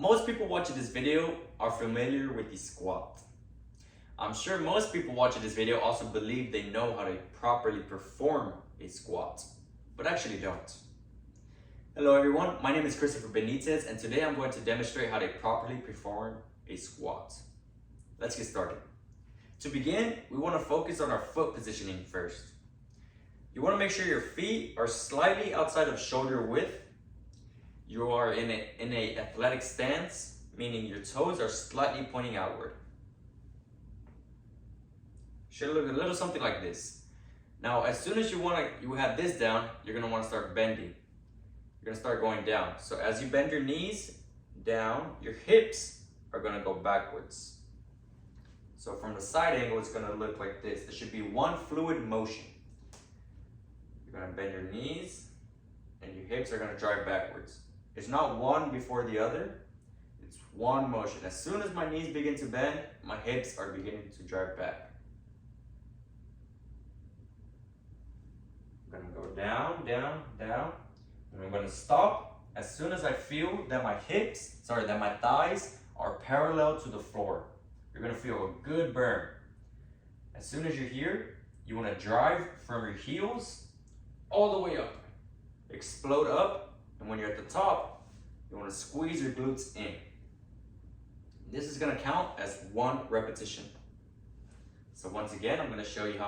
Most people watching this video are familiar with the squat. I'm sure most people watching this video also believe they know how to properly perform a squat, but actually don't. Hello everyone, my name is Christopher Benitez and today I'm going to demonstrate how to properly perform a squat. Let's get started. To begin, we want to focus on our foot positioning first. You want to make sure your feet are slightly outside of shoulder width. You are in a athletic stance, meaning your toes are slightly pointing outward. Should look a little something like this. Now, as soon as you have this down, you're gonna want to start bending. You're gonna start going down. So as you bend your knees down, your hips are gonna go backwards. So from the side angle, it's gonna look like this. There should be one fluid motion. You're gonna bend your knees, and your hips are gonna drive backwards. It's not one before the other, it's one motion. As soon as my knees begin to bend, my hips are beginning to drive back. I'm gonna go down, down, down, and I'm gonna stop as soon as I feel that my thighs are parallel to the floor. You're gonna feel a good burn. As soon as you're here, you wanna drive from your heels all the way up. Explode up. And when you're at the top, you want to squeeze your glutes in. This is going to count as one repetition. So once again, I'm going to show you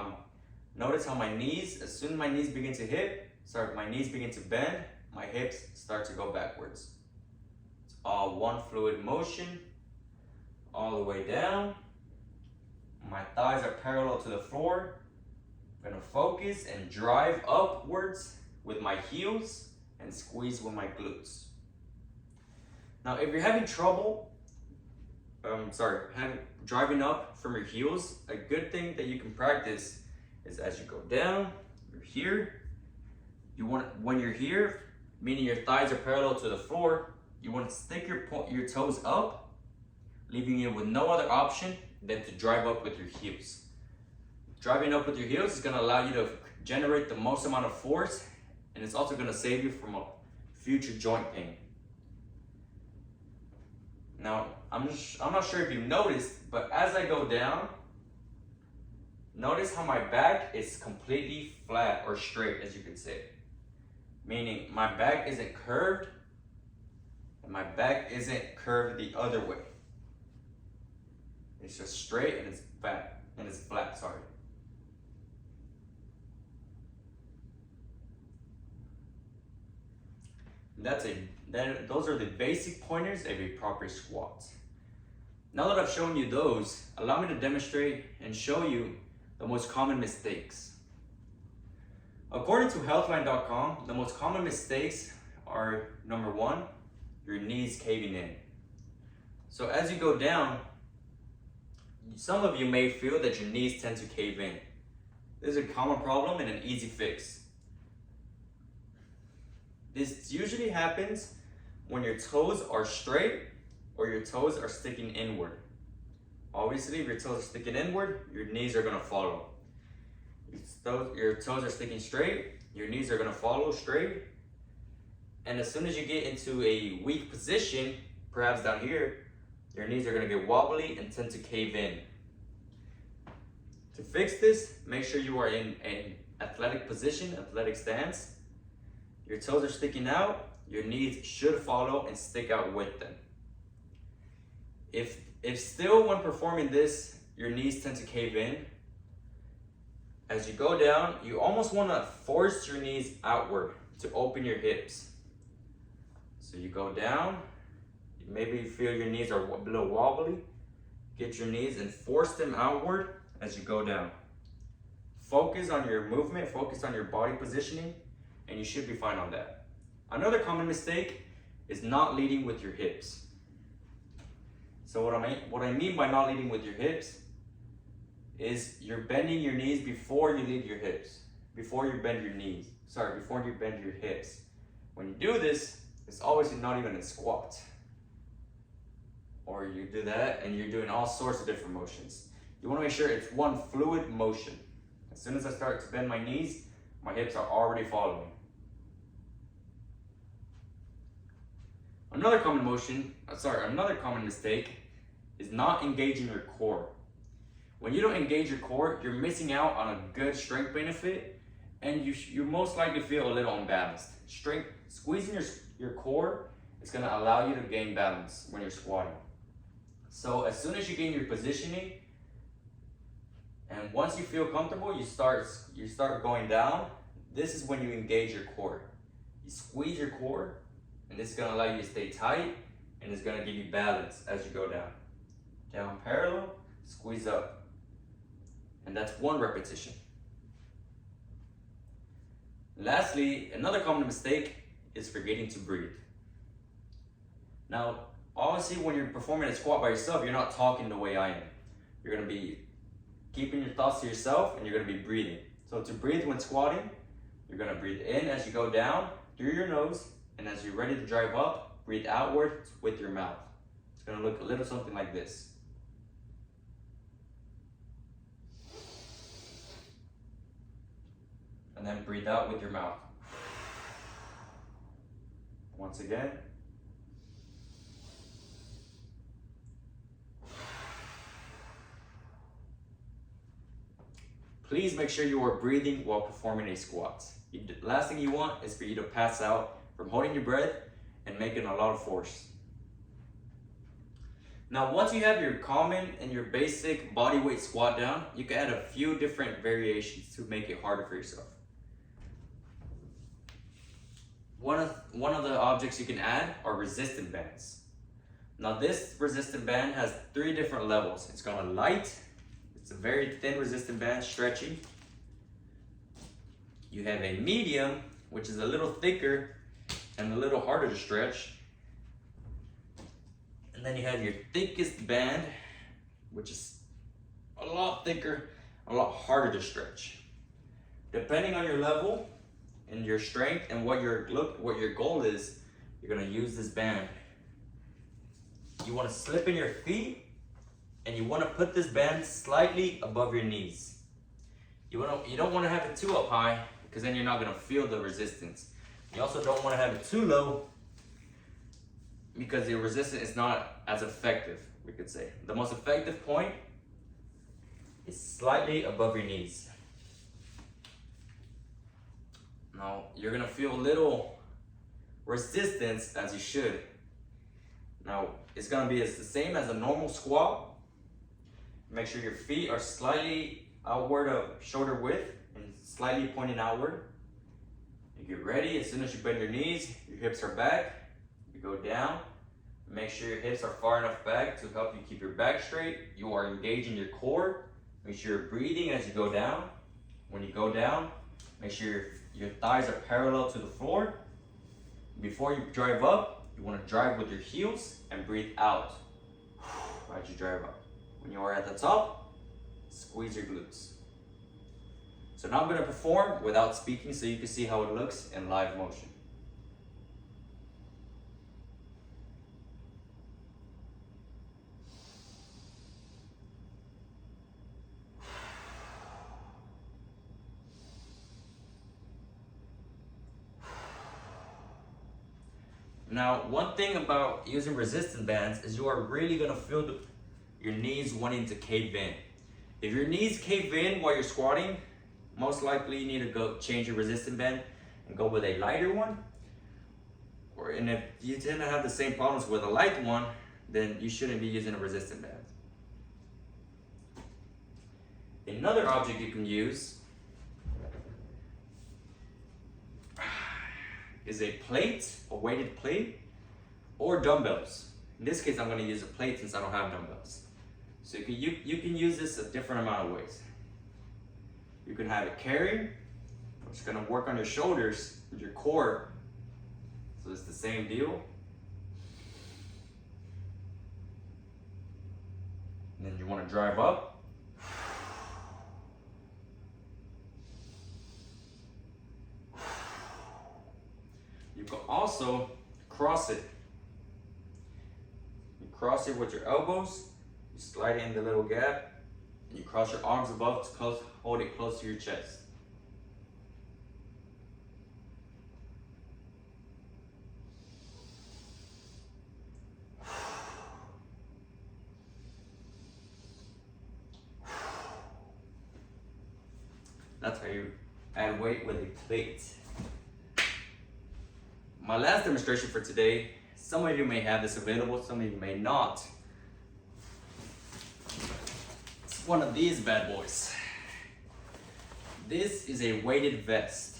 notice how my knees, as soon as my knees begin to bend, my hips start to go backwards. It's all one fluid motion, all the way down. My thighs are parallel to the floor. I'm going to focus and drive upwards with my heels and squeeze with my glutes. Now, if you're having trouble, driving up from your heels, a good thing that you can practice is as you go down, you're here. When you're here, meaning your thighs are parallel to the floor, you want to stick your toes up, leaving you with no other option than to drive up with your heels. Driving up with your heels is going to allow you to generate the most amount of force, and it's also going to save you from a future joint pain. Now, I'm not sure if you've noticed, but as I go down, notice how my back is completely flat or straight, as you could say. Meaning my back isn't curved, and my back isn't curved the other way. It's just straight and it's flat, sorry. Those are the basic pointers of a proper squat. Now that I've shown you those, allow me to demonstrate and show you the most common mistakes. According to Healthline.com, the most common mistakes are, number one, your knees caving in. So as you go down, some of you may feel that your knees tend to cave in. This is a common problem and an easy fix. This usually happens when your toes are straight or your toes are sticking inward. Obviously, if your toes are sticking inward, your knees are going to follow. If your toes are sticking straight, your knees are going to follow straight. And as soon as you get into a weak position, perhaps down here, your knees are going to get wobbly and tend to cave in. To fix this, make sure you are in an athletic position, athletic stance. Your toes are sticking out, your knees should follow and stick out with them. If still when performing this, your knees tend to cave in, as you go down, you almost want to force your knees outward to open your hips. So you go down, maybe you feel your knees are a little wobbly, get your knees and force them outward as you go down. Focus on your movement, focus on your body positioning, and you should be fine on that. Another common mistake is not leading with your hips. So what I mean by not leading with your hips is you're bending your knees before you lead your hips, before you bend your hips. When you do this, it's always not even a squat. Or you do that and you're doing all sorts of different motions. You want to make sure it's one fluid motion. As soon as I start to bend my knees, my hips are already following. Another common mistake is not engaging your core. When you don't engage your core, you're missing out on a good strength benefit, and you most likely feel a little unbalanced. Squeezing your core is going to allow you to gain balance when you're squatting. So as soon as you gain your positioning, and once you feel comfortable, you start going down. This is when you engage your core. You squeeze your core, and this is going to allow you to stay tight, and it's going to give you balance as you go down. Down parallel, squeeze up. And that's 1 repetition. Lastly, another common mistake is forgetting to breathe. Now, obviously when you're performing a squat by yourself, you're not talking the way I am. You're going to be keeping your thoughts to yourself, and you're going to be breathing. So to breathe when squatting, you're going to breathe in as you go down through your nose, and as you're ready to drive up, breathe outward with your mouth. It's going to look a little something like this. And then breathe out with your mouth. Once again. Please make sure you are breathing while performing a squat. The last thing you want is for you to pass out from holding your breath and making a lot of force. Now, once you have your common and your basic body weight squat down, you can add a few different variations to make it harder for yourself. One of the objects you can add are resistance bands. Now this resistance band has 3 different levels. It's got a light, it's a very thin resistance band, stretchy. You have a medium, which is a little thicker and a little harder to stretch. And then you have your thickest band, which is a lot thicker, a lot harder to stretch. Depending on your level and your strength and what your goal is, you're gonna use this band. You wanna slip in your feet, and you wanna put this band slightly above your knees. You don't wanna have it too up high, because then you're not gonna feel the resistance. You also don't wanna have it too low, because the resistance is not as effective, we could say. The most effective point is slightly above your knees. Now, you're gonna feel a little resistance, as you should. Now, it's gonna be the same as a normal squat. Make sure your feet are slightly outward of shoulder width and slightly pointing outward. You get ready. As soon as you bend your knees, your hips are back. You go down. Make sure your hips are far enough back to help you keep your back straight. You are engaging your core. Make sure you're breathing as you go down. When you go down, make sure your thighs are parallel to the floor. Before you drive up, you want to drive with your heels and breathe out as you drive up. When you are at the top, squeeze your glutes. So now I'm going to perform without speaking so you can see how it looks in live motion. Now, one thing about using resistance bands is you are really gonna feel your knees wanting to cave in. If your knees cave in while you're squatting, most likely you need to go change your resistance band and go with a lighter one. And if you tend to have the same problems with a light one, then you shouldn't be using a resistance band. Another object you can use is a plate, a weighted plate, or dumbbells. In this case, I'm going to use a plate since I don't have dumbbells. So you can use this a different amount of ways. You can have it carry, which is going to work on your shoulders with your core. So it's the same deal. And then you want to drive up. You can also cross it. You cross it with your elbows, you slide it in the little gap, and you cross your arms above to hold it close to your chest. add weight with a plate. My last demonstration for today, some of you may have this available, some of you may not. It's one of these bad boys. This is a weighted vest.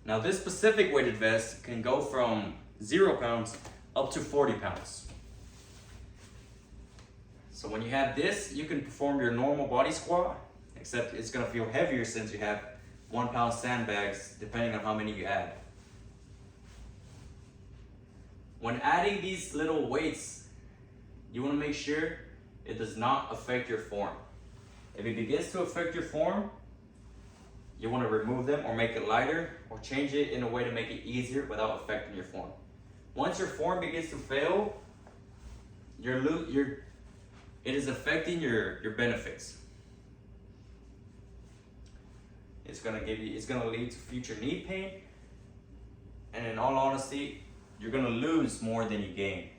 Now this specific weighted vest can go from 0 pounds up to 40 pounds. So when you have this, you can perform your normal body squat, except it's gonna feel heavier since you have 1 pound sandbags, depending on how many you add. When adding these little weights, you wanna make sure it does not affect your form. If it begins to affect your form, you want to remove them or make it lighter or change it in a way to make it easier without affecting your form. Once your form begins to fail, it is affecting your benefits. It's gonna lead to future knee pain, and in all honesty, you're gonna lose more than you gain.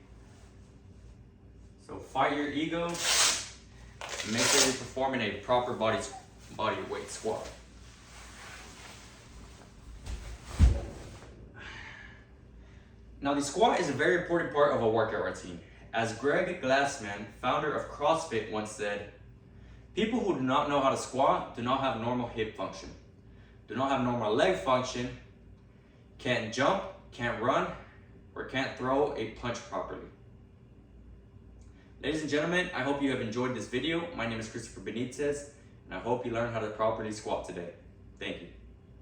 So fight your ego and make sure you're performing a proper body weight squat. Now the squat is a very important part of a workout routine. As Greg Glassman, founder of CrossFit, once said, people who do not know how to squat do not have normal hip function, do not have normal leg function, can't jump, can't run, or can't throw a punch properly. Ladies and gentlemen, I hope you have enjoyed this video. My name is Christopher Benitez, and I hope you learned how to properly squat today. Thank you.